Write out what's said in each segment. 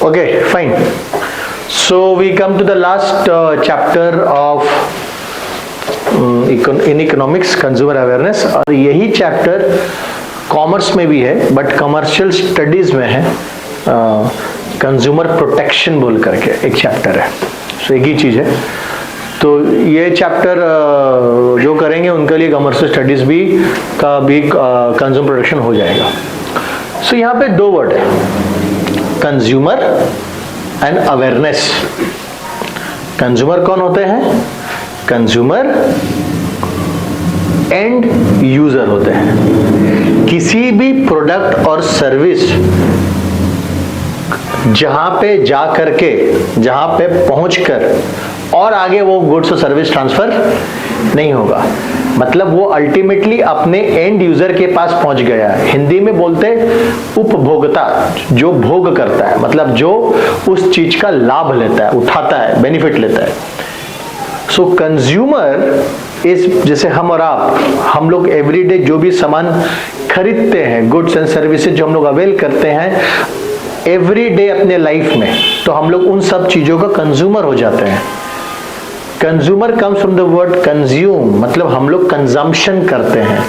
Okay, fine. So we come to the last chapter of in economics, consumer awareness. और यही chapter commerce में भी है, but commercial studies में है. कंज्यूमर प्रोटेक्शन बोल करके एक चैप्टर है. सो एक ही चीज है. तो ये चैप्टर जो करेंगे उनके लिए कमर्शियल स्टडीज भी कंज्यूमर प्रोटेक्शन हो जाएगा. सो यहाँ पे दो वर्ड है, कंज्यूमर एंड अवेयरनेस. कंज्यूमर कौन होते हैं? कंज्यूमर एंड यूजर होते हैं. किसी भी प्रोडक्ट और सर्विस जहां पे जा करके, जहां पे पहुंचकर और आगे वो गुड्स और सर्विस ट्रांसफर नहीं होगा, मतलब वो अल्टीमेटली अपने एंड यूजर के पास पहुंच गया है. हिंदी में बोलते उपभोक्ता, जो भोग करता है, मतलब जो उस चीज का लाभ लेता है, उठाता है, बेनिफिट लेता है. सो कंज्यूमर इस, जैसे हम और आप, हम लोग एवरीडे जो भी सामान खरीदते हैं, गुड्स एंड सर्विसेज जो हम लोग अवेल करते हैं एवरीडे अपने लाइफ में, तो हम लोग उन सब चीजों का कंज्यूमर हो जाते हैं. Consumer comes from the word consume, मतलब हम लोग कंजम्पशन करते हैं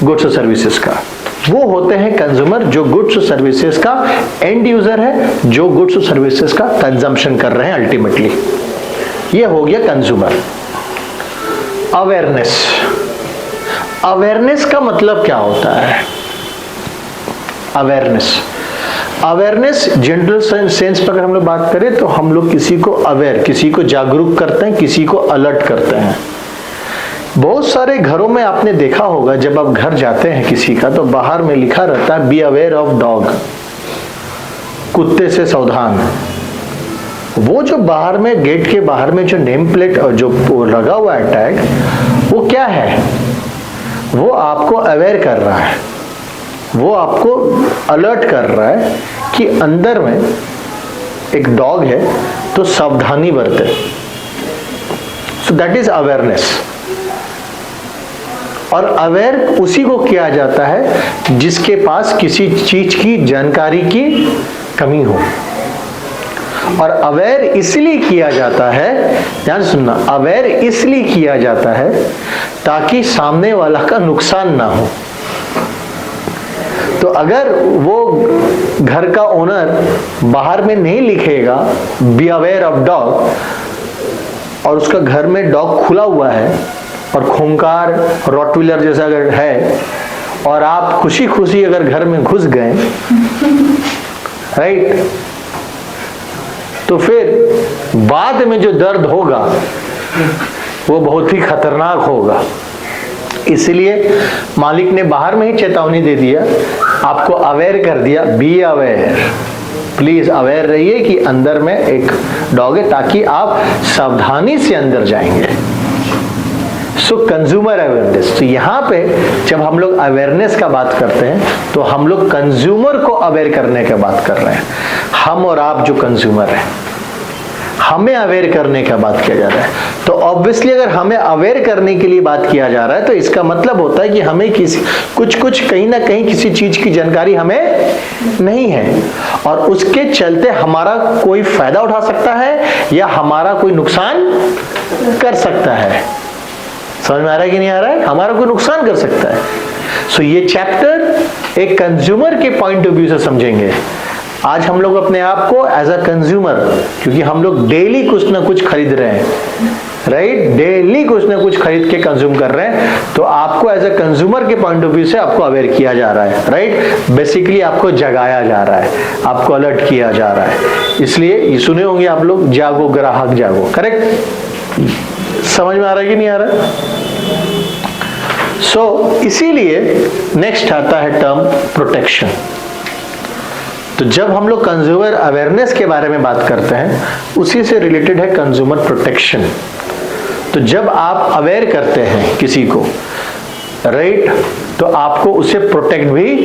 गुड्स और सर्विसेज का. वो होते हैं कंज्यूमर जो गुड्स और सर्विसेज का एंड यूजर है, जो गुड्स और सर्विसेज का कंजम्पशन कर रहे हैं अल्टीमेटली. ये हो गया कंज्यूमर. अवेयरनेस. अवेयरनेस का मतलब क्या होता है? अवेयरनेस जनरल सेंस पर अगर हम लोग बात करें तो हम लोग किसी को अवेयर, किसी को जागरूक करते हैं, किसी को अलर्ट करते हैं. बहुत सारे घरों में आपने देखा होगा, जब आप घर जाते हैं किसी का, तो बाहर में लिखा रहता है बी अवेयर ऑफ डॉग, कुत्ते से सावधान. वो जो बाहर में, गेट के बाहर में जो नेम प्लेट और जो लगा हुआ है टैग, वो क्या है? वो आपको अवेयर कर रहा है, वो आपको अलर्ट कर रहा है कि अंदर में एक डॉग है, तो सावधानी बरते. So that is awareness. और अवेयर उसी को किया जाता है जिसके पास किसी चीज की जानकारी की कमी हो. और अवेयर इसलिए किया जाता है, ध्यान सुनना, अवेयर इसलिए किया जाता है ताकि सामने वाला का नुकसान ना हो. तो अगर वो घर का ओनर बाहर में नहीं लिखेगा बी अवेयर ऑफ डॉग, और उसका घर में डॉग खुला हुआ है और खूंखार रॉटविलर जैसा अगर है, और आप खुशी खुशी अगर घर में घुस गए, राइट, तो फिर बाद में जो दर्द होगा वो बहुत ही खतरनाक होगा. इसलिए मालिक ने बाहर में ही चेतावनी दे दिया, आपको अवेयर कर दिया, बी अवेयर, प्लीज अवेयर रहिए कि अंदर में एक डॉग है, ताकि आप सावधानी से अंदर जाएंगे. सो कंज्यूमर अवेयरनेस. तो यहाँ पे जब हम लोग अवेयरनेस का बात करते हैं तो हम लोग कंज्यूमर को अवेयर करने की बात कर रहे हैं. हम और आप जो कंज्यूमर हैं, हमें अवेयर करने का बात किया जा रहा है. तो ऑब्वियसली अगर हमें अवेयर करने के लिए बात किया जा रहा है, तो इसका मतलब होता है कि हमें किसी कुछ कहीं ना कहीं किसी चीज की जानकारी हमें नहीं है, और उसके चलते हमारा कोई फायदा उठा सकता है या हमारा कोई नुकसान कर सकता है. समझ में आ रहा है कि नहीं आ रहा है? हमारा कोई नुकसान कर सकता है. सो ये चैप्टर एक कंज्यूमर के पॉइंट ऑफ व्यू से समझेंगे. आज हम लोग अपने आप को एज अ कंज्यूमर, क्योंकि हम लोग डेली कुछ ना कुछ खरीद रहे हैं, राइट, डेली कुछ ना कुछ खरीद के कंज्यूम कर रहे हैं, तो आपको एज अ कंज्यूमर के पॉइंट ऑफ व्यू से आपको अवेयर किया जा रहा है, राइट. बेसिकली आपको जगाया जा रहा है, आपको अलर्ट किया जा रहा है. इसलिए ये सुने होंगे आप लोग, जागो ग्राहक जागो, करेक्ट. समझ में आ रहा है कि नहीं आ रहा है? सो इसीलिए नेक्स्ट आता है टर्म प्रोटेक्शन. तो जब हम लोग कंज्यूमर अवेयरनेस के बारे में बात करते हैं, उसी से रिलेटेड है कंज्यूमर प्रोटेक्शन. तो जब आप अवेयर करते हैं किसी को, राइट, तो आपको उसे प्रोटेक्ट भी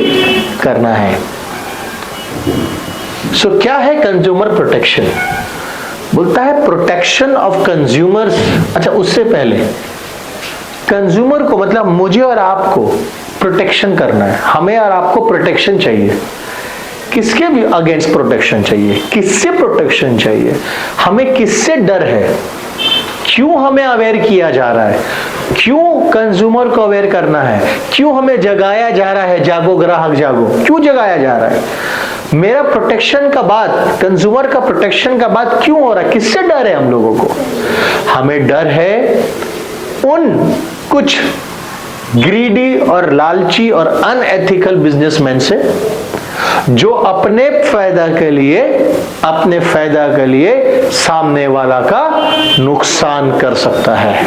करना है. सो क्या है कंज्यूमर प्रोटेक्शन? बोलता है प्रोटेक्शन ऑफ कंज्यूमर्स. अच्छा, उससे पहले कंज्यूमर को, मतलब मुझे और आपको प्रोटेक्शन करना है, हमें और आपको प्रोटेक्शन चाहिए. किसके भी अगेंस्ट प्रोटेक्शन चाहिए? किससे प्रोटेक्शन चाहिए? हमें किससे डर है? क्यों हमें अवेयर किया जा रहा है? क्यों कंज्यूमर को अवेयर करना है? क्यों हमें जगाया जा रहा है, जागो ग्राहक जागो? क्यों जगाया जा रहा है? मेरा प्रोटेक्शन का बात, कंज्यूमर का प्रोटेक्शन का बात क्यों हो रहा है? किससे डर है हम लोगों को? हमें डर है उन कुछ ग्रीडी और लालची और अनएथिकल बिजनेसमैन से, जो अपने फायदा के लिए सामने वाला का नुकसान कर सकता है।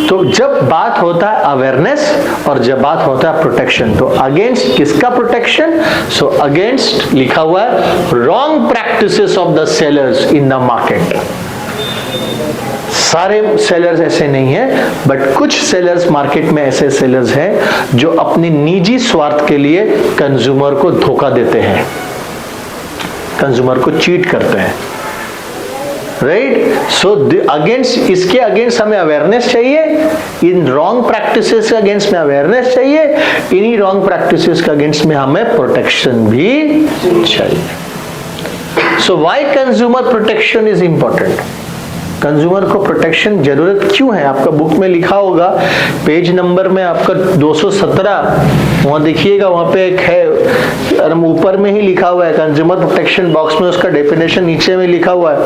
तो जब बात होता है अवेयरनेस और जब बात होता है प्रोटेक्शन, तो अगेंस्ट किसका प्रोटेक्शन? सो अगेंस्ट लिखा हुआ है wrong practices of the sellers in the market. सारे सेलर्स ऐसे नहीं हैं, बट कुछ सेलर्स मार्केट में ऐसे सेलर्स हैं जो अपने निजी स्वार्थ के लिए कंज्यूमर को धोखा देते हैं, कंज्यूमर को चीट करते हैं, राइट? सो अगेंस्ट, इसके अगेंस्ट हमें अवेयरनेस चाहिए, इन रॉन्ग प्रैक्टिसेस के अगेंस्ट में अवेयरनेस चाहिए, इन्हीं रॉन्ग प्रैक्टिसेस के अगेंस्ट में हमें प्रोटेक्शन भी चाहिए। So why consumer protection is important? Consumer को प्रोटेक्शन जरूरत क्यों है? आपका बुक में लिखा होगा, पेज नंबर में आपका 217, वहां देखिएगा, वहां पे एक है, ऊपर में ही लिखा हुआ है कंज्यूमर प्रोटेक्शन बॉक्स में, उसका डेफिनेशन नीचे में लिखा हुआ है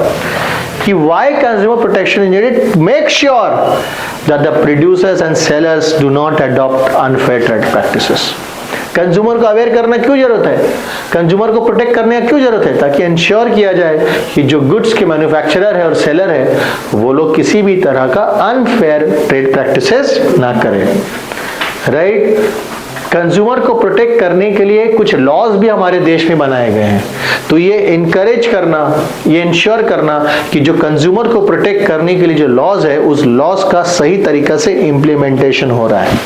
कि why consumer protection is needed, make sure that the producers and sellers do not adopt unfair trade practices. Consumer को अवेयर करना क्यों जरूरत है? कंज्यूमर को प्रोटेक्ट करने की क्यों जरूरत है? ताकि इंश्योर किया जाए कि जो गुड्स के मैन्युफैक्चरर है और सेलर है, वो लोग किसी भी तरह का अनफेयर ट्रेड प्रैक्टिसेस ना करें, राइट? कंज्यूमर को प्रोटेक्ट करने के लिए कुछ लॉज भी हमारे देश में बनाए गए हैं। तो ये इनकरेज करना, ये इंश्योर करना कि जो कंज्यूमर को प्रोटेक्ट करने के लिए जो लॉज है, उस लॉज का सही तरीका से इंप्लीमेंटेशन हो रहा है।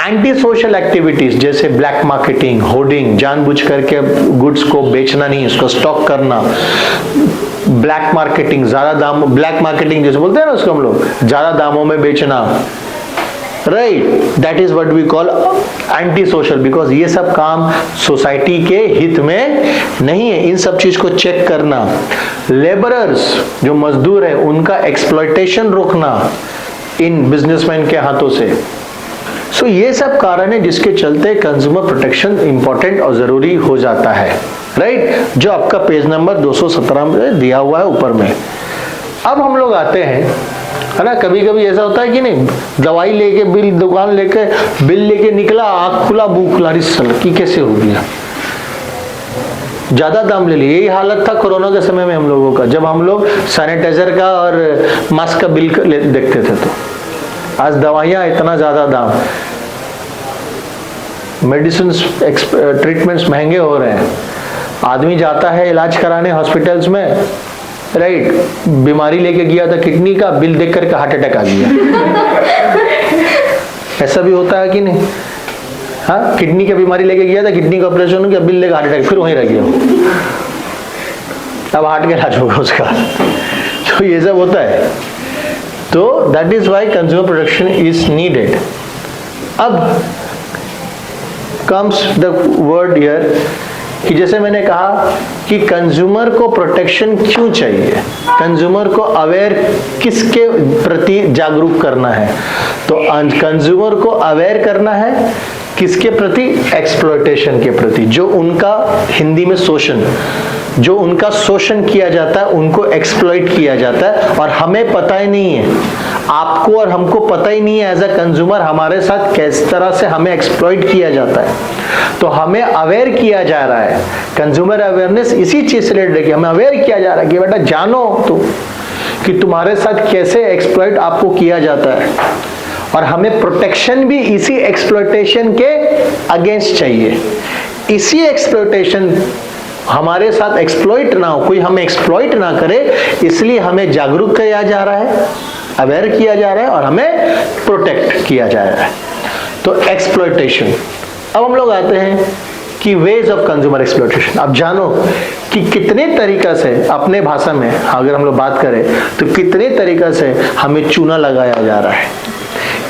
एंटी सोशल एक्टिविटीज जैसे ब्लैक मार्केटिंग, होर्डिंग, जानबूझ करके गुड्स को बेचना नहीं, उसको स्टॉक करना, ब्लैक मार्केटिंग, ज्यादा दाम, ब्लैक मार्केटिंग जैसे बोलते हैं ना उसको हम लोग, ज्यादा दामों में बेचना, right? That is what we call anti social, because ये सब काम सोसाइटी के हित में नहीं है। इन सब चीज को चेक करना, लेबरर्स जो मजदूर है उनका एक्सप्लॉयटेशन रोकना इन बिजनेसमैन के हाथों से। सो ये सब कारण है जिसके चलते कंज्यूमर प्रोटेक्शन इंपॉर्टेंट और जरूरी हो जाता है, राइट? जो आपका पेज नंबर 217 में दिया हुआ है ऊपर में। अब हम लोग आते हैं, है ना, कभी कभी ऐसा होता है कि नहीं, दवाई लेके बिल, दुकान लेके बिल लेके निकला, आँख खुला मुंह खुला, की कैसे हो गया, ज्यादा दाम ले लिए। यही हालत था कोरोना के समय में हम लोगों का, जब हम लोग सैनिटाइजर का और मास्क का बिल देखते थे। तो आज दवाइयाँ इतना ज्यादा दाम, मेडिसिन ट्रीटमेंट्स महंगे हो रहे हैं, आदमी जाता है इलाज कराने हॉस्पिटल्स में, राइट? बीमारी लेके गया था किडनी का, बिल देख करके हार्ट अटैक आ गया। ऐसा भी होता है कि नहीं? हाँ, किडनी की बीमारी लेके गया था, किडनी का ऑपरेशन हो गया, बिल लेके हार्ट अटैक, फिर वहीं रह गया, अब हार्ट का इलाज होगा उसका। तो ये सब होता है। तो that is why consumer protection is needed. अब कम्स द वर्ड हियर कि जैसे मैंने कहा कि कंज्यूमर को प्रोटेक्शन क्यों चाहिए, कंज्यूमर को अवेयर किसके प्रति जागरूक करना है? तो कंज्यूमर को अवेयर करना है किसके प्रति? एक्सप्लॉयटेशन के प्रति, जो उनका हिंदी में शोषण, जो उनका शोषण किया जाता है, उनको एक्सप्लॉइट किया जाता है और हमें पता ही नहीं है, आपको और हमको पता ही नहीं है एज अ कंज्यूमर हमारे साथ किस तरह से हमें एक्सप्लॉइट किया जाता है। तो हमें अवेयर किया जा रहा है, कंज्यूमर अवेयरनेस इसी चीज से रिलेटेड है कि हमें अवेयर किया जा रहा है कि बेटा जानो तुम कि तुम्हारे साथ कैसे एक्सप्लॉइट आपको किया जाता है, और हमें प्रोटेक्शन भी इसी एक्सप्लॉयटेशन के अगेंस्ट चाहिए। इसी एक्सप्लॉयटेशन हमारे साथ एक्सप्लॉइट ना हो, कोई हमें एक्सप्लॉइट ना करे, इसलिए हमें जागरूक किया जा रहा है, अवेयर किया जा रहा है और हमें प्रोटेक्ट किया जा रहा है। तो एक्सप्लॉयटेशन। अब हम लोग आते हैं कि वेज ऑफ कंज्यूमर एक्सप्लॉयटेशन। अब जानो कि कितने तरीका से, अपने भाषा में अगर हम लोग बात करें तो कितने तरीका से हमें चूना लगाया जा रहा है,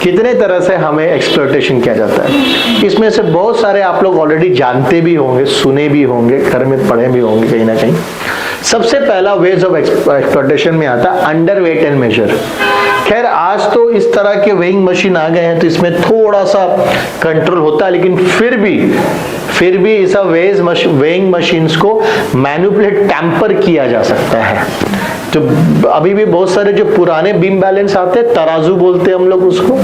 कितने तरह से हमें एक्सप्लॉयटेशन किया जाता है। इसमें से बहुत सारे आप लोग ऑलरेडी जानते भी होंगे, सुने भी होंगे, घर में पढ़े भी होंगे कहीं ना कहीं। सबसे पहला वेज ऑफ एक्सप्लॉयटेशन में आता है अंडर वेट एंड मेजर। खैर आज तो इस तरह के वेइंग मशीन आ गए हैं तो इसमें थोड़ा सा कंट्रोल होता है, लेकिन फिर भी इस वेइंग मशीन्स को मैनिपुलेट, टैंपर किया जा सकता है। तो अभी भी बहुत सारे जो पुराने बीम बैलेंस आते हैं, तराजू बोलते हैं हम लोग उसको,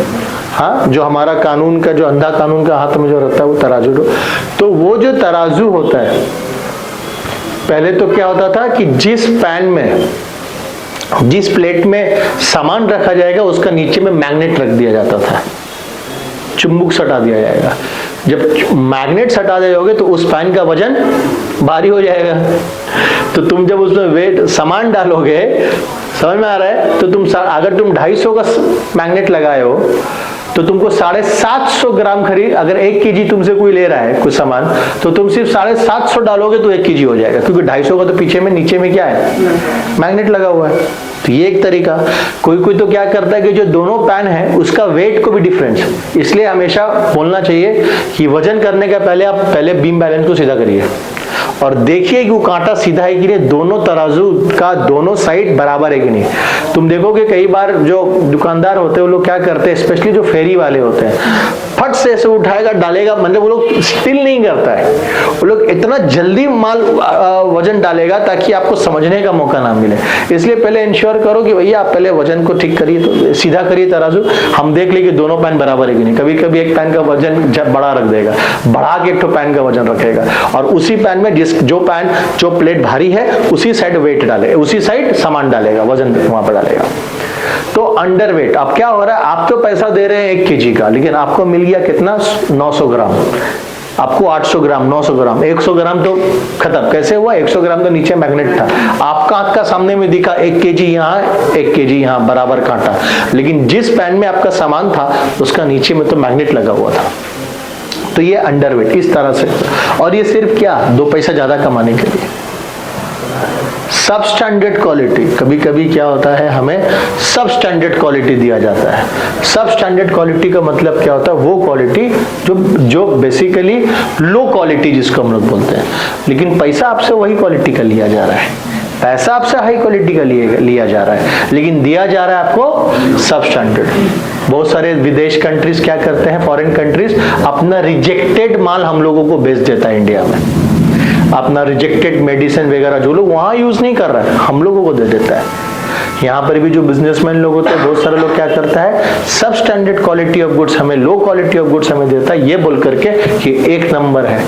हाँ, जो हमारा कानून का, जो अंधा कानून का हाथ में जो रहता है वो तराजू। तो वो जो तराजू होता है, पहले तो क्या होता था कि जिस पैन में, जिस प्लेट में सामान रखा जाएगा उसका नीचे में मैग्नेट रख दिया जाता था, चुंबक सटा दिया जाएगा। जब मैग्नेट सटा दोगे तो उस पैन का वजन भारी हो जाएगा। तो तुम जब उसमें वेट सामान डालोगे, समझ में आ रहा है, तो अगर तुम 250 का मैग्नेट लगाए हो तो तुमको 750 ग्राम खरीद, अगर 1 केजी तुमसे कोई ले रहा है कुछ सामान, तो तुम सिर्फ 750 डालोगे तो 1 केजी हो जाएगा, क्योंकि 250 का तो पीछे में, नीचे में क्या है, मैग्नेट लगा हुआ है। तो ये एक तरीका। कोई तो क्या करता है कि जो दोनों पैन है उसका वेट को भी डिफरेंस, इसलिए हमेशा बोलना चाहिए कि वजन करने का पहले आप बीम बैलेंस को सीधा करिए और देखिए कि वो कांटा सीधा है कि नहीं, दोनों तराजू का दोनों साइड बराबर है कि नहीं। तुम देखोगे कई बार जो दुकानदार होते हैं वो लोग क्या करते हैं, स्पेशली जो फेरी वाले होते हैं, फट से ऐसे उठाएगा डालेगा, मतलब वो लोग स्टिल नहीं करता है, वो लोग इतना जल्दी माल वजन डालेगा ताकि आपको समझने का मौका ना मिले। इसलिए पहले इंश्योर करो कि भैया आप पहले वजन को ठीक करिए, तो सीधा करिए तराजू, हम देख लें कि दोनों पैन बराबर है कि नहीं। कभी कभी एक पैन का वजन बड़ा रख देगा, बढ़ा के एक तो पैन का वजन रखेगा और उसी पैन में जो प्लेट भारी है उसी साइड वेट डालेगा, उसी साइड सामान डालेगा, वजन वहां पर डालेगा। तो अंडर वेट, अब क्या हो रहा है, आप तो पैसा दे रहे हैं 1 केजी का, लेकिन आपको मिल गया कितना, 900 ग्राम। आपको 800 ग्राम, 900 ग्राम, 100 ग्राम तो खत्म। कैसे हुआ, 100 ग्राम तो नीचे मैग्नेट था, आपका हाथ का सामने में दिखा 1 केजी यहाँ, 1 केजी यहाँ, बराबर कांटा, लेकिन जिस पैन में आपका सामान था उसका नीचे में तो मैग्नेट लगा हुआ था। तो ये अंडरवेट इस तरह से, और ये सिर्फ क्या, 2 पैसा ज्यादा कमाने के लिए। सब स्टैंडर्ड क्वालिटी, कभी कभी क्या होता है, हमें सब स्टैंडर्ड क्वालिटी दिया जाता है। सब स्टैंडर्ड क्वालिटी का मतलब क्या होता है, वो क्वालिटी जो बेसिकली लो क्वालिटी जिसको हम लोग बोलते हैं, लेकिन पैसा आपसे वही क्वालिटी का लिया जा रहा है, पैसा आपसे हाई क्वालिटी का लिया जा रहा है, लेकिन दिया जा रहा है आपको सब स्टैंडर्ड। बहुत सारे विदेश कंट्रीज क्या करते हैं, फॉरेन कंट्रीज अपना रिजेक्टेड माल हम लोगों को बेच देता है इंडिया में, अपना रिजेक्टेड मेडिसिन वगैरह जो लोग वहां यूज नहीं कर रहा है हम लोगों को दे देता है। यहाँ पर भी जो बिजनेसमैन लोग होते हैं, बहुत सारे लोग क्या करता है, सब स्टैंडर्ड क्वालिटी ऑफ गुड्स हमें, लो क्वालिटी ऑफ गुड्स हमें देता है, ये बोल करके कि 1 नंबर है,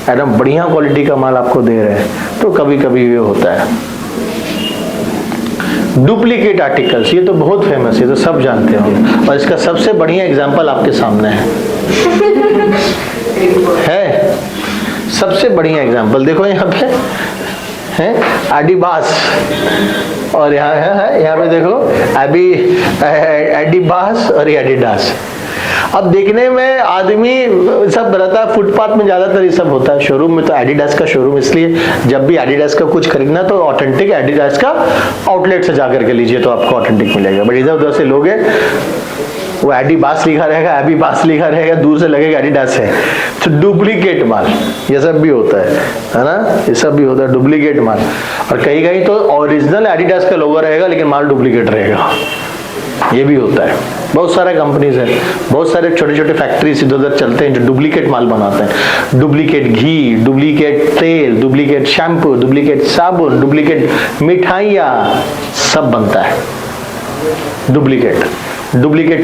एकदम बढ़िया क्वालिटी का माल आपको दे रहे हैं। तो कभी कभी ये होता है। डुप्लीकेट आर्टिकल्स, ये तो बहुत फेमस है, तो सब जानते होंगे, और इसका सबसे बढ़िया एग्जांपल आपके सामने है सबसे बढ़िया एग्जांपल देखो, यहाँ पे है एडिबास, और यहाँ पे देखो एडिबास और एडिडास। अब देखने में आदमी सब रहता है, फुटपाथ में ज्यादातर ये सब होता है, शोरूम में तो एडिडास का शोरूम, इसलिए जब भी एडिडास का कुछ खरीदना तो ऑथेंटिक एडिडास का आउटलेट से जाकर के लीजिए तो आपको ऑथेंटिक मिलेगा। बट इधर उधर से लोग वो एडिबास लिखा रहेगा, एबीबास लिखा रहेगा, दूर से लगेगा एडिडास है, तो डुप्लीकेट माल ये सब भी होता है ना, ये सब भी होता है डुप्लीकेट माल। और कहीं कहीं तो ओरिजिनल एडिडास का लोगो रहेगा लेकिन माल डुप्लीकेट रहेगा, ये भी होता है। बहुत सारे कंपनीज है, बहुत सारे छोटे छोटे फैक्ट्रीज इधर उधर चलते हैं जो डुप्लीकेट माल बनाते हैं, डुप्लीकेट घी, डुप्लीकेट तेल, डुप्लीकेट शैम्पू, डुप्लीकेट साबुन, डुप्लीकेट मिठाइयाँ, सब बनता है duplicate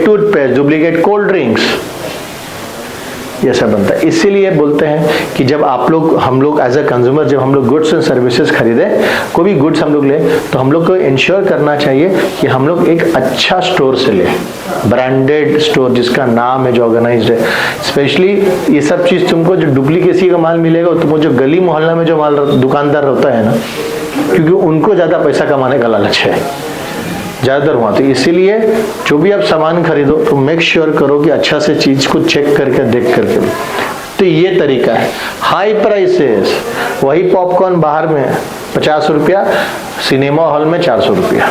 toothpaste, duplicate cold drinks, ये सब बनता है। इसीलिए बोलते हैं कि जब हम लोग एज अ कंज्यूमर, जब हम लोग गुड्स एंड सर्विसेज खरीदे, कोई भी गुड्स हम लोग ले, तो हम लोग को इंश्योर करना चाहिए कि हम लोग एक अच्छा स्टोर से ले, ब्रांडेड स्टोर जिसका नाम है, जो ऑर्गेनाइज्ड है। स्पेशली ये सब चीज तुमको जो डुप्लीकेसी का माल मिलेगा, तुमको जो गली मोहल्ला में जो माल दुकानदार होता है ना, क्योंकि उनको ज्यादा पैसा कमाने का लालच है ज्यादातर हुआ। तो इसीलिए जो भी आप सामान खरीदो तो मेक श्योर करो कि अच्छा से चीज को चेक करके देख करके। तो ये तरीका है। हाई प्राइसेस, वही पॉपकॉर्न बाहर में 50 रुपया, सिनेमा हॉल में 400 रुपया,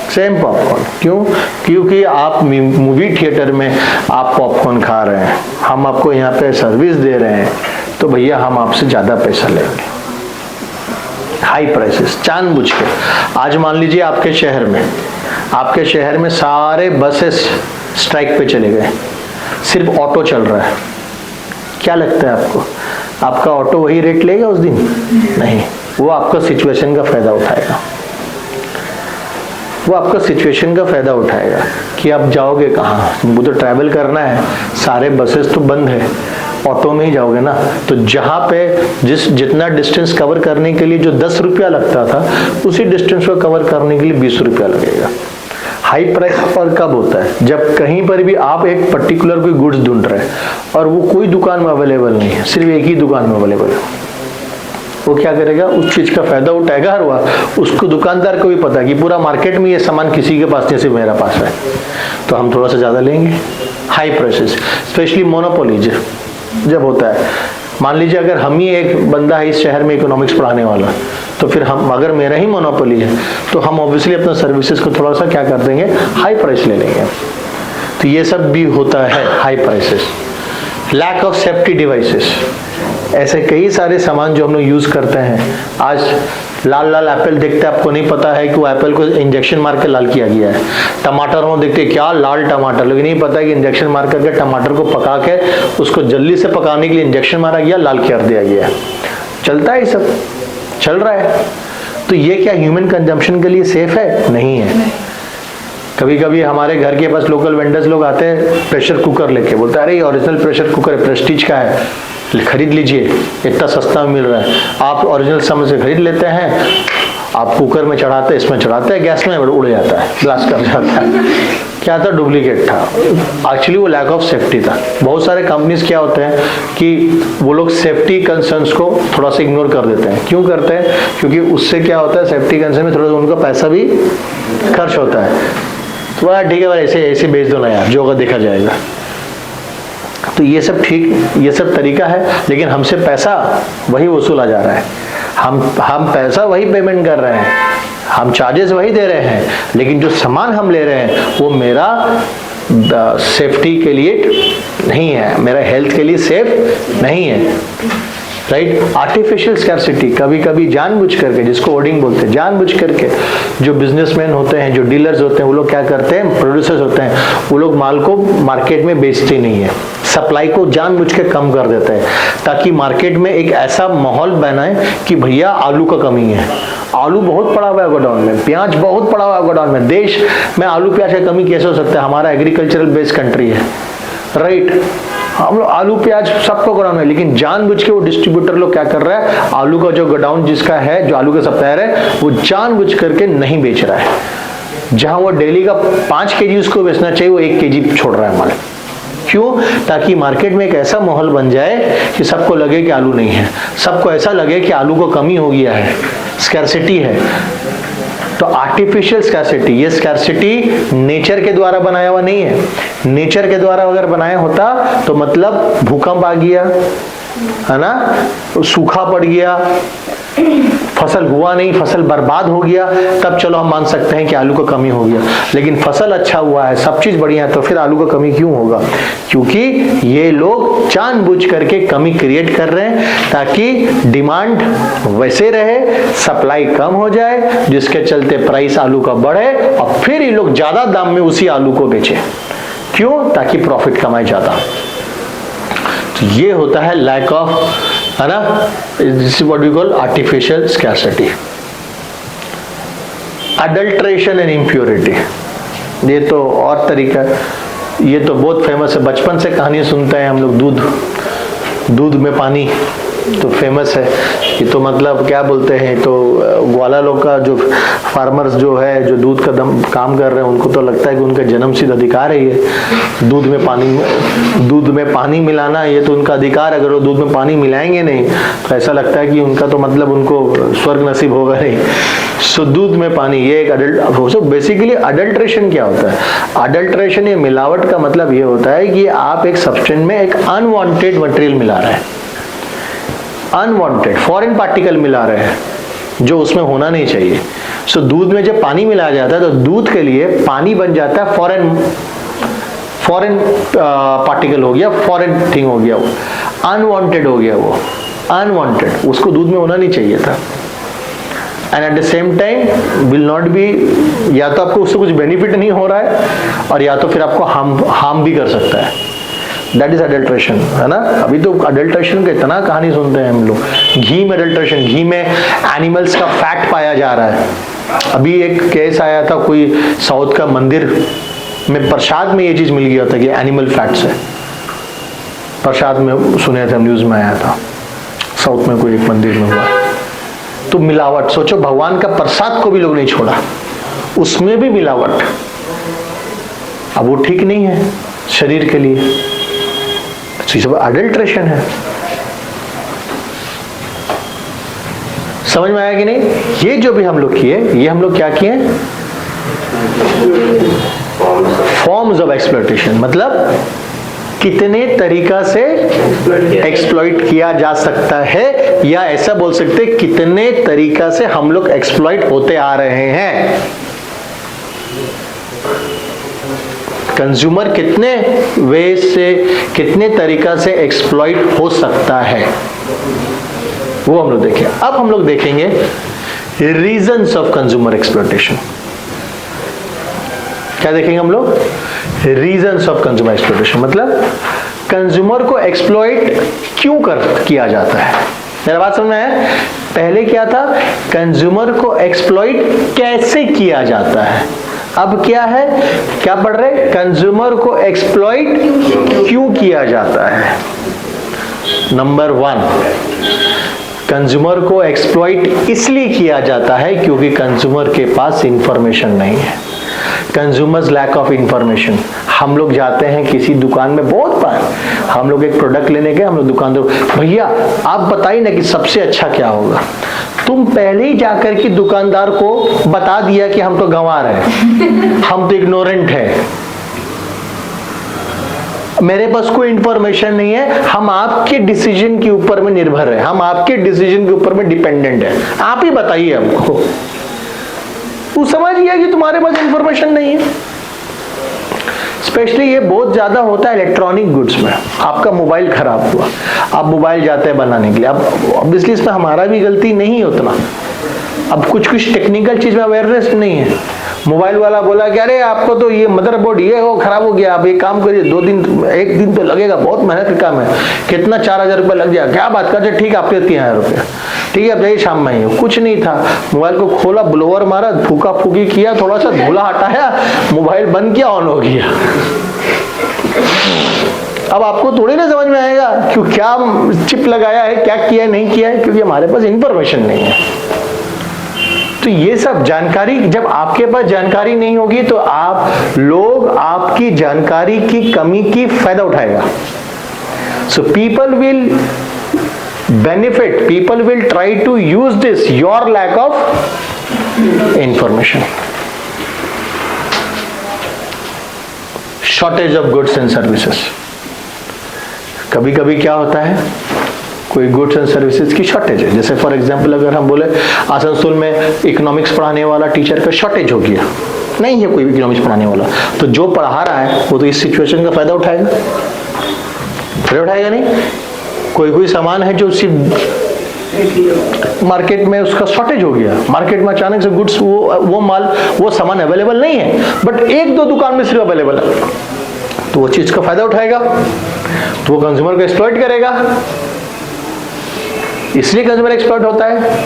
सेम पॉपकॉर्न। क्यों? क्योंकि आप मूवी थिएटर में आप पॉपकॉर्न खा रहे हैं, हम आपको यहाँ पे सर्विस दे रहे हैं, तो भैया हम आपसे ज़्यादा पैसा लेंगे। हाई प्राइसेस जानबूझ के। आज मान लीजिए आपके शहर में सारे बसेस स्ट्राइक पे चले गए, सिर्फ ऑटो चल रहा है, क्या लगता है आपको? आपका ऑटो वही रेट लेगा उस दिन? नहीं, वो आपका सिचुएशन का फायदा उठाएगा। कि आप जाओगे कहाँ, वो तो ट्रैवल करना है, सारे बसेस तो बंद है, ऑटो में ही जाओगे ना। तो जहाँ पे जितना डिस्टेंस कवर करने के लिए जो 10 रुपया लगता था, उसी डिस्टेंस को कवर करने के लिए 20 रुपया लगेगा। हाई प्राइस पर कब होता है? जब कहीं पर भी आप एक पर्टिकुलर कोई गुड्स ढूंढ रहे हैं और वो कोई दुकान में अवेलेबल नहीं है, सिर्फ एक ही दुकान में अवेलेबल है, वो क्या करेगा? उस चीज का फायदा उठाएगा। हर हुआ उसको, दुकानदार को भी पता है कि पूरा मार्केट में ये सामान किसी के पास नहीं, सिर्फ मेरा पास है, तो हम थोड़ा सा ज्यादा लेंगे। हाई प्राइसेस, स्पेशली मोनोपोली जब होता है। मान लीजिए अगर हम ही एक बंदा है इस शहर में इकोनॉमिक्स पढ़ाने वाला, तो फिर हम, अगर मेरा ही मोनोपोली है, तो हम ऑब्वियसली अपना सर्विसेज को थोड़ा सा क्या कर देंगे? हाई प्राइस ले लेंगे। तो ये सब भी होता है high prices. Lack of safety devices, ऐसे कई सारे सामान जो हम लोग यूज करते हैं। आज लाल लाल एप्पल देखते हैं, आपको नहीं पता है कि वो एप्पल को इंजेक्शन मार के लाल किया गया है। टमाटर हो देखते क्या लाल टमाटर, लेकिन नहीं पता है कि इंजेक्शन मार करके टमाटर को पका के उसको जल्दी से पकाने के लिए इंजेक्शन मारा गया, लाल कर दिया गया। चलता है, सब चल रहा है। तो ये क्या ह्यूमन कंजम्पशन के लिए सेफ है? नहीं है। कभी कभी हमारे घर के पास लोकल वेंडर्स लोग आते हैं प्रेशर कुकर लेके, बोलते हैं अरे ये ओरिजिनल प्रेशर कुकर है, प्रेस्टीज का है, खरीद लीजिए, इतना सस्ता मिल रहा है। आप ओरिजिनल समझ से खरीद लेते हैं, आप कुकर में चढ़ाते, इसमें चढ़ाते हैं, गैस में उड़ जाता है, ब्लास्ट कर जाता है। क्या था? डुप्लीकेट था। एक्चुअली वो लैक ऑफ सेफ्टी था। बहुत सारे कंपनीज क्या होते हैं कि वो लोग सेफ्टी कंसर्न्स को थोड़ा सा इग्नोर कर देते हैं। क्यों करते हैं? क्योंकि उससे क्या होता है, सेफ्टी कंसर्न में थोड़ा सा उनका पैसा भी खर्च होता है। तो ठीक है भाई, ऐसे बेच दो ना यार, जो होगा देखा जाएगा। तो ये सब ठीक, ये सब तरीका है, लेकिन हमसे पैसा वही वसूला जा रहा है। हम पैसा वही पेमेंट कर रहे हैं, हम चार्जेस वही दे रहे हैं, लेकिन जो सामान हम ले रहे हैं वो मेरा सेफ्टी के लिए नहीं है, मेरा हेल्थ के लिए सेफ नहीं है। राइट? आर्टिफिशियल स्कैर्सिटी, कभी कभी जानबूझ करके, जिसको होर्डिंग बोलते हैं, जानबूझ करके जो बिजनेसमैन होते हैं, जो डीलर्स होते हैं, वो लोग क्या करते हैं, प्रोड्यूसर्स होते हैं, वो लोग माल को मार्केट में बेचते नहीं है, सप्लाई को जानबूझ के कम कर देते हैं, ताकि मार्केट में एक ऐसा माहौल बनाए कि भैया आलू का कमी है, आलू बहुत पड़ा हुआ है गोडाउन में, प्याज बहुत पड़ा हुआ है गोडाउन में। देश में आलू प्याज की कमी कैसे हो सकता है? हमारा एग्रीकल्चरल बेस्ड कंट्री है, राइट? हम लोग आलू प्याज सबको गोडाउन में, लेकिन जानबूझ के वो डिस्ट्रीब्यूटर लोग क्या कर रहा है, आलू का जो गोडाउन जिसका है, जो आलू का सप्लायर है, वो जानबूझ करके नहीं बेच रहा है। जहां वो डेली का 5 केजी उसको बेचना चाहिए, वो 1 केजी छोड़ रहा है माल। क्यों? ताकि मार्केट में एक ऐसा माहौल बन जाए कि सबको लगे कि आलू नहीं है, सबको ऐसा लगे कि आलू को कमी हो गया है, स्कैर्सिटी है। तो आर्टिफिशियल स्कैर्सिटी, ये स्कैर्सिटी नेचर के द्वारा बनाया हुआ नहीं है। नेचर के द्वारा अगर बनाया होता तो मतलब भूकंप आ गया है ना, सूखा पड़ गया, फसल हुआ नहीं, फसल बर्बाद हो गया, तब चलो हम मान सकते हैं कि आलू का कमी हो गया। लेकिन फसल अच्छा हुआ है, सब चीज बढ़िया है, तो फिर आलू का कमी क्यों होगा? क्योंकि ये लोग जानबूझ करके कमी क्रिएट कर रहे हैं, ताकि डिमांड वैसे रहे, सप्लाई कम हो जाए, जिसके चलते प्राइस आलू का बढ़े और फिर ये लोग ज्यादा दाम में उसी आलू को बेचे। क्यों? ताकि प्रॉफिट कमाए ज्यादा। तो ये होता है लैक ऑफ, है ना, this is what we call artificial scarcity. Adulteration and impurity, ये तो और तरीका, ये तो बहुत फेमस है, बचपन से कहानी सुनते हैं हम लोग। दूध में पानी तो फेमस है। ये तो मतलब क्या बोलते हैं, तो ग्वाला लोग का जो फार्मर्स जो है, जो दूध का काम कर रहे हैं, उनको तो लगता है कि उनका जन्मसिद्ध अधिकार है ये दूध में पानी मिलाना। ये तो उनका अधिकार, अगर वो दूध में पानी मिलाएंगे नहीं तो ऐसा लगता है कि उनका तो मतलब उनको स्वर्ग नसीब होगा नहीं। सो दूध में पानी, ये एक अडल्ट, बेसिकली अडल्ट्रेशन क्या होता है? अडल्ट्रेशन या मिलावट का मतलब ये होता है कि आप एक सब्सटेंस में एक अनवांटेड मटेरियल मिला रहे हैं, अनवांटेड फॉरेन पार्टिकल मिला रहे हैं जो उसमें होना नहीं चाहिए। सो दूध में जब पानी मिलाया जाता है तो दूध के लिए पानी बन जाता है फॉरेन पार्टिकल हो गया, फॉरेन थिंग हो गया, वो अनवांटेड हो गया, वो अनवांटेड, उसको दूध में होना नहीं चाहिए था। And at the same time will not be, या तो आपको उससे कुछ बेनिफिट नहीं हो रहा है और या तो फिर आपको हार्म भी कर सकता है। दैट इज अडल्ट्रेशन, है ना। अभी तो अडल्ट्रेशन का इतना कहानी सुनते हैं हम लोग। घी में अडल्ट्रेशन, घी में एनिमल्स का फैट पाया जा रहा है। अभी एक केस आया था, कोई साउथ का मंदिर में प्रसाद में ये चीज मिल गया था कि एनिमल फैट्स है, प्रसाद में सुने थे, न्यूज में आया था, साउथ में कोई एक मंदिर में हुआ। तो मिलावट, सोचो भगवान का प्रसाद को भी लोग नहीं छोड़ा, उसमें भी मिलावट। अब वो ठीक नहीं है शरीर के लिए, तो ये सब अडल्ट्रेशन है। समझ में आया कि नहीं? ये जो भी हम लोग किए, ये हम लोग क्या किए? फॉर्म्स ऑफ एक्सप्लॉयटेशन, मतलब कितने तरीका से एक्सप्लॉइट किया जा सकता है, या ऐसा बोल सकते कितने तरीका से हम लोग एक्सप्लॉइट होते आ रहे हैं। कंज्यूमर कितने वे से, कितने तरीका से एक्सप्लॉइट हो सकता है, वो हम लोग देखें। अब हम लोग देखेंगे रीजंस ऑफ कंज्यूमर एक्सप्लॉयटेशन। क्या देखेंगे हम लोग? रीजंस ऑफ कंज्यूमर एक्सप्लॉयटेशन, मतलब कंज्यूमर को एक्सप्लॉइट क्यों किया जाता है। मेरा बात समझ में आया? पहले क्या था? कंज्यूमर को एक्सप्लॉइट कैसे किया जाता है। अब क्या है, क्या पढ़ रहे? कंज्यूमर को एक्सप्लॉइट क्यों किया जाता है। नंबर 1, कंज्यूमर को एक्सप्लॉइट इसलिए किया जाता है क्योंकि कंज्यूमर के पास इंफॉर्मेशन नहीं है। Consumers lack of information. हम लोग जाते हैं किसी दुकान में, बहुत बार हम लोग एक प्रोडक्ट लेने गए, हम लोग दुकानदार, भैया आप बताइए ना कि सबसे अच्छा क्या होगा। तुम पहले ही जाकर के दुकानदार को बता दिया कि हम तो गंवार हैं, हम तो इग्नोरेंट हैं, मेरे पास कोई इंफॉर्मेशन नहीं है, हम आपके डिसीजन के ऊपर में निर्भर है, हम आपके डिसीजन के ऊपर में डिपेंडेंट है, आप ही बताइए हमको। तू समझ गया कि तुम्हारे पास इंफॉर्मेशन नहीं है। स्पेशली ये बहुत ज्यादा होता है इलेक्ट्रॉनिक गुड्स में। आपका मोबाइल खराब हुआ, आप मोबाइल जाते हैं बनाने के लिए, अब ऑब्वियसली इसमें हमारा भी गलती नहीं है उतना। अब कुछ टेक्निकल चीज में अवेयरनेस नहीं है। मोबाइल वाला बोला कि अरे आपको तो ये मदरबोर्ड ये हो खराब हो गया, आप एक काम करिए, 2 दिन 1 दिन तो लगेगा, बहुत मेहनत का काम है, कितना 4000 रुपये लग जाएगा। क्या बात करते, ठीक है आपके 3000 रुपये, ठीक है अब जाइए शाम में ही। कुछ नहीं था, मोबाइल को खोला, ब्लोअर मारा, फूका फूकी किया, थोड़ा सा धूला हटाया, मोबाइल बंद किया, ऑन हो गया। अब आपको थोड़ी ना समझ में आएगा क्यों, क्या चिप लगाया है, क्या किया है, नहीं किया है, क्योंकि हमारे पास इंफॉर्मेशन नहीं है। तो ये सब जानकारी, जब आपके पास जानकारी नहीं होगी तो लोग आपकी जानकारी की कमी की फायदा उठाएगा। So people will benefit, people will try to use this your lack of information. Shortage of goods and services. कभी कभी क्या होता है, कोई गुड्स एंड सर्विसेज की शॉर्टेज है। जैसे फॉर एग्जांपल अगर हम बोले आसनसोल में इकोनॉमिक्स पढ़ाने वाला टीचर का शॉर्टेज हो गया, नहीं है कोई इकोनॉमिक्स पढ़ाने वाला, तो जो पढ़ा रहा है वो तो इस सिचुएशन का फायदा उठाएगा, नहीं? कोई सामान है जो मार्केट में उसका शॉर्टेज हो गया, मार्केट में अचानक से गुड्स वो माल वो सामान अवेलेबल नहीं है, बट 1-2 दुकान में सिर्फ अवेलेबल है, तो वो चीज का फायदा उठाएगा, तो वो कंज्यूमर को एक्सप्लॉइट करेगा। इसलिए कंज्यूमर एक्सप्लॉइट होता है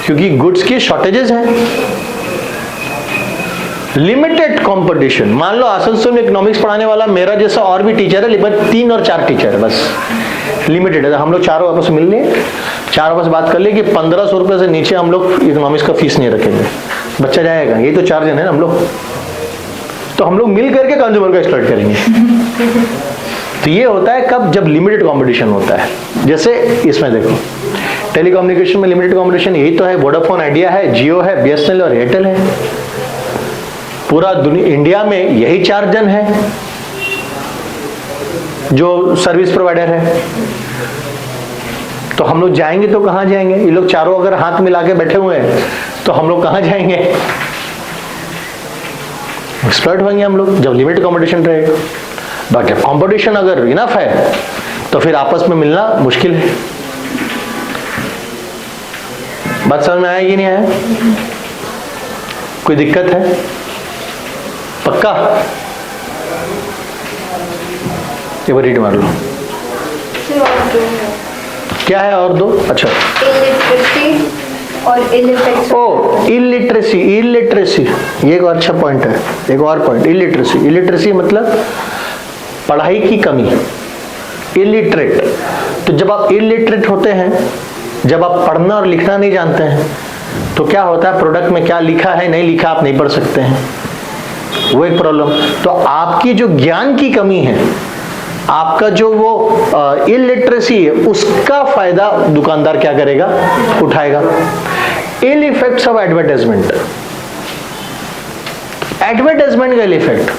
क्योंकि गुड्स की शॉर्टेजेस हैं। Limited competition. मान लो आसनसोल में इकोनॉमिक्स पढ़ाने वाला मेरा जैसा और भी टीचर है, लेकिन 3 और 4 टीचर है बस। लिमिटेड है। हम लोग चारों आपस में मिल लिए, चारों आपस बात कर लिए कि 1500 रुपये से नीचे हम लोग इकोनॉमिक्स का फीस नहीं रखेंगे, बच्चा जाएगा। ये तो 4 जन है ना हम लोग, तो हम लोग मिल करके कंज्यूमर का एक्सप्लॉइट करेंगे। तो ये होता है कब, जब लिमिटेड कंपटीशन होता है। जैसे इसमें देखो टेलीकम्युनिकेशन में लिमिटेड कंपटीशन यही तो है, वोडाफोन आइडिया है, जियो है, बीएसएनएल और एयरटेल है। पूरा इंडिया में यही 4 जन है जो सर्विस प्रोवाइडर है। तो हम लोग जाएंगे तो कहां जाएंगे? ये लोग चारों अगर हाथ मिला के बैठे हुए हैं तो हम लोग कहां जाएंगे? एक्सप्लॉइट होंगे हम लोग जब लिमिटेड कंपटीशन रहेगा। बट जब कंपटीशन अगर इनफ है तो फिर आपस में मिलना मुश्किल है। बात समझ में आया कि नहीं आया? कोई दिक्कत है? पक्का? एक बार रीड मार लो। क्या है और दो? अच्छा, इलिटरेसी और इलिफेक्ट। ओ इलिटरेसी, इलिटरेसी ये एक अच्छा पॉइंट है। एक और पॉइंट, इलिटरेसी। इलिटरेसी मतलब पढ़ाई की कमी, इलिटरेट। तो जब आप इलिटरेट होते हैं, जब आप पढ़ना और लिखना नहीं जानते हैं, तो क्या होता है, प्रोडक्ट में क्या लिखा है नहीं लिखा आप नहीं पढ़ सकते हैं, वो एक प्रॉब्लम। तो आपकी जो ज्ञान की कमी है, आपका जो वो इलिटरेसी है, उसका फायदा दुकानदार क्या करेगा? उठाएगा। Ill effects of advertisement. Advertisement का इल इफेक्ट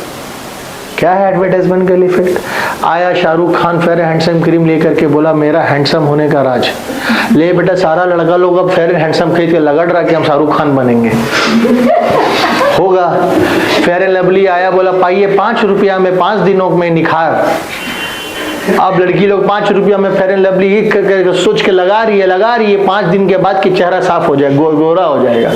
क्या है? एडवर्टाइजमेंट का इल इफेक्ट, आया Shahrukh Khan fair handsome cream लेकर के बोला मेरा हैंडसम होने का राज। ले बेटा, सारा लड़का लोग अब फेयर हैंडसम खरीद के लगड़ रहा कि हम शाहरुख खान बनेंगे। होगा। फेयर एंड लवली आया, बोला पाइए 5 रुपया में 5 दिनों में निखार। अब लड़की लोग 5 रुपया में फेयर एंड लवली सोच के लगा रही है, 5 दिन के बाद कि चेहरा साफ हो जाएगा, गोरा हो जाएगा।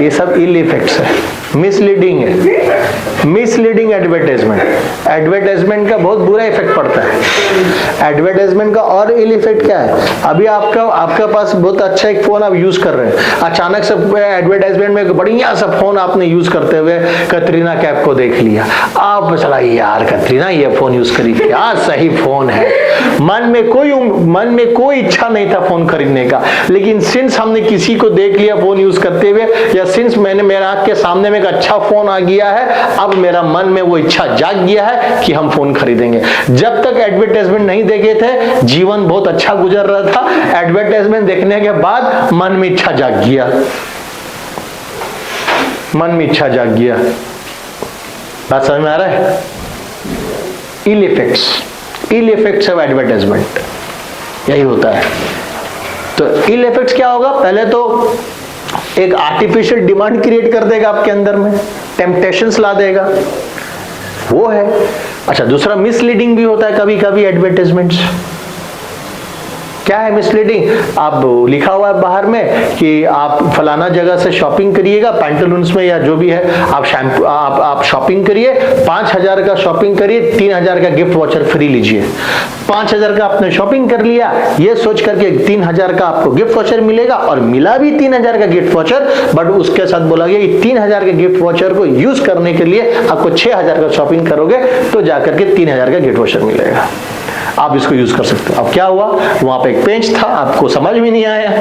ये सब इल इफेक्ट्स है, मिसलीडिंग है, मिसलीडिंग एडवर्टाइजमेंट। एडवर्टाइजमेंट का बहुत बुरा इफेक्ट पड़ता है। एडवर्टाइजमेंट का और इल इफेक्ट क्या है? अभी आपका पास बहुत अच्छा एक फोन आप यूज कर रहे हैं, अचानक से एडवर्टाइजमेंट में बढ़िया सा फोन आपने यूज करते हुए कतरीना कैफ को देख लिया। आप चला यार कतरीना ये फोन यूज करी, क्या सही फोन है। मन में कोई इच्छा नहीं था फोन खरीदने का, लेकिन सिंस हमने किसी को देख लिया फोन यूज करते हुए, या सिंस मैंने मेरे आंख के सामने में एक अच्छा फोन आ गया है, अब मेरा मन में वो इच्छा जाग गया है कि हम फोन खरीदेंगे। जब तक एडवर्टाइजमेंट नहीं देखे थे, जीवन बहुत अच्छा गुजर रहा था। एडवर्टाइजमेंट देखने के बाद मन में इच्छा जाग गया, मन में इच्छा जाग गया। बात समझ में आ रहा है? इल इफेक्ट्स ऑफ एडवर्टाइजमेंट यही होता है। तो इल इफेक्ट्स क्या होगा? पहले तो एक आर्टिफिशियल डिमांड क्रिएट कर देगा आपके अंदर में, टेम्पटेशंस ला देगा, वो है। अच्छा, दूसरा मिसलीडिंग भी होता है कभी कभी एडवर्टाइजमेंट्स। क्या है मिसलीडिंग? आप लिखा हुआ है बाहर में कि आप फलाना जगह से शॉपिंग करिएगा, पैंटालून्स में या जो भी है, आप शैम्पू आप शॉपिंग करिए, 5000 का शॉपिंग करिए, 3000 का गिफ्ट वाउचर फ्री लीजिए। 5000 का आपने शॉपिंग कर लिया, ये सोच करके 3000 का आपको गिफ्ट वाउचर मिलेगा, और मिला भी 3000 का गिफ्ट वाउचर, बट उसके साथ बोला गया कि 3000 के गिफ्ट वाउचर को यूज करने के लिए आपको 6000 का शॉपिंग करोगे तो जाकर के 3000 का गिफ्ट वाउचर मिलेगा, आप इसको यूज कर सकते हो। अब क्या हुआ, वहां पे एक पेज था, आपको समझ में नहीं आया,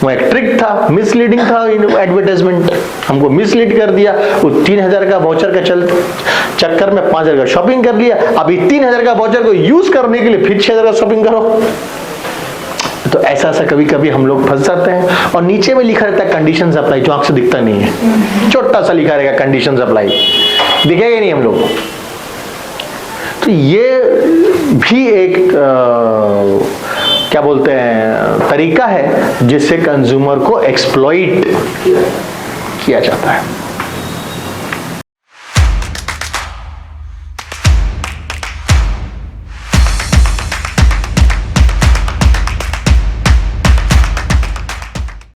वो एक ट्रिक था, मिसलीडिंग था। एडवर्टाइजमेंट हमको मिसलीड कर दिया। वो 3000 का वाउचर का चक्कर में 5000 का शॉपिंग कर लिया। अभी 3000 का वाउचर को यूज करने के लिए फिर 6000 का शॉपिंग करो। तो ऐसा कभी कभी हम लोग फंस जाते हैं। और नीचे में लिखा रहता है कंडीशंस अप्लाई, जो आंख से दिखता नहीं है, छोटा सा लिखा रहेगा कंडीशंस अप्लाई, दिखेगा नहीं हम लोग। तो ये भी एक क्या बोलते हैं तरीका है जिससे कंज्यूमर को एक्सप्लॉइट किया जाता है।